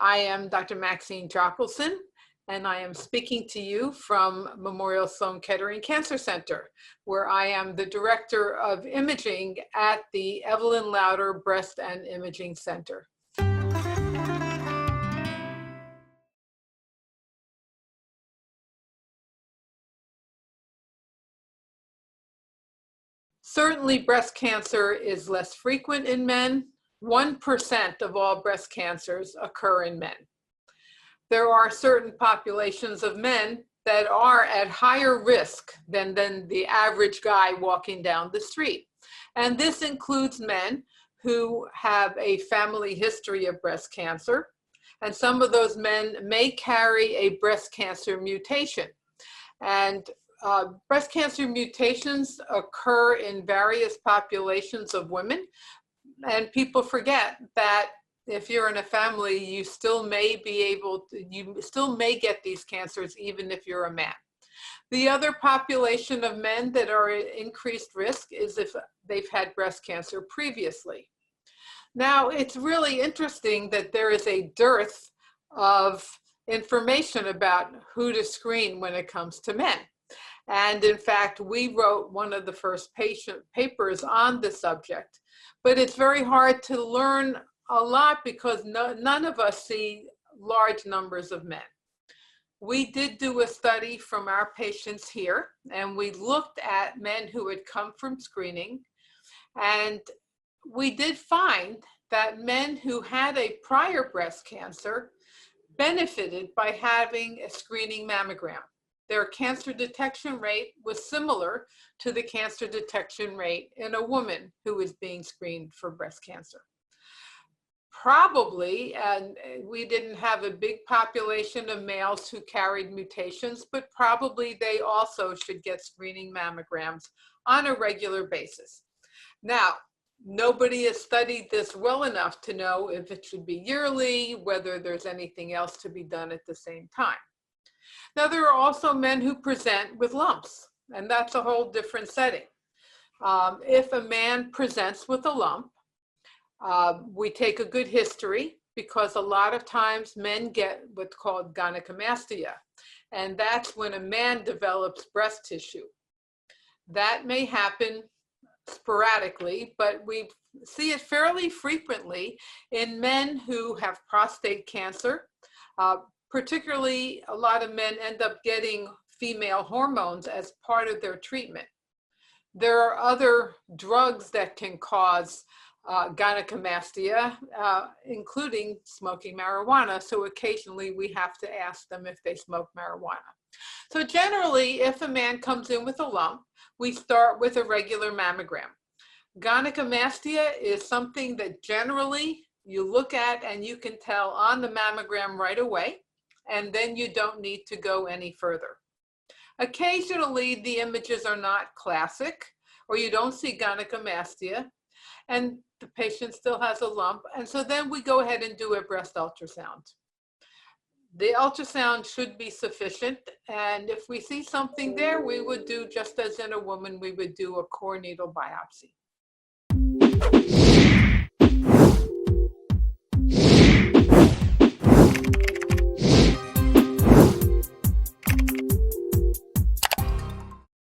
I am Dr. Maxine Jochelson, and I am speaking to you from Memorial Sloan Kettering Cancer Center, where I am the Director of Imaging at the Evelyn Lauder Breast and Imaging Center. Certainly, breast cancer is less frequent in men. 1% of all breast cancers occur in men. There are certain populations of men that are at higher risk than the average guy walking down the street. And this includes men who have a family history of breast cancer. And some of those men may carry a breast cancer mutation. And breast cancer mutations occur in various populations of women, and people forget that if you're in a family, you still may get these cancers even if you're a man. The other population of men that are at increased risk is if they've had breast cancer previously. Now, it's really interesting that there is a dearth of information about who to screen when it comes to men. And in fact, we wrote one of the first papers on the subject, but it's very hard to learn a lot because none of us see large numbers of men. We did do a study from our patients here, and we looked at men who had come from screening, and we did find that men who had a prior breast cancer benefited by having a screening mammogram. Their cancer detection rate was similar to the cancer detection rate in a woman who was being screened for breast cancer. Probably, and we didn't have a big population of males who carried mutations, but probably they also should get screening mammograms on a regular basis. Now, nobody has studied this well enough to know if it should be yearly, whether there's anything else to be done at the same time. Now, there are also men who present with lumps, and that's a whole different setting. If a man presents with a lump, we take a good history because a lot of times men get what's called gynecomastia, and that's when a man develops breast tissue. That may happen sporadically, but we see it fairly frequently in men who have prostate cancer. Particularly, a lot of men end up getting female hormones as part of their treatment. There are other drugs that can cause gynecomastia, including smoking marijuana. So occasionally we have to ask them if they smoke marijuana. So generally, if a man comes in with a lump, we start with a regular mammogram. Gynecomastia is something that generally you look at and you can tell on the mammogram right away, and then you don't need to go any further. Occasionally, the images are not classic, or you don't see gynecomastia, and the patient still has a lump, and so then we go ahead and do a breast ultrasound. The ultrasound should be sufficient, and if we see something there, we would do, just as in a woman, we would do a core needle biopsy.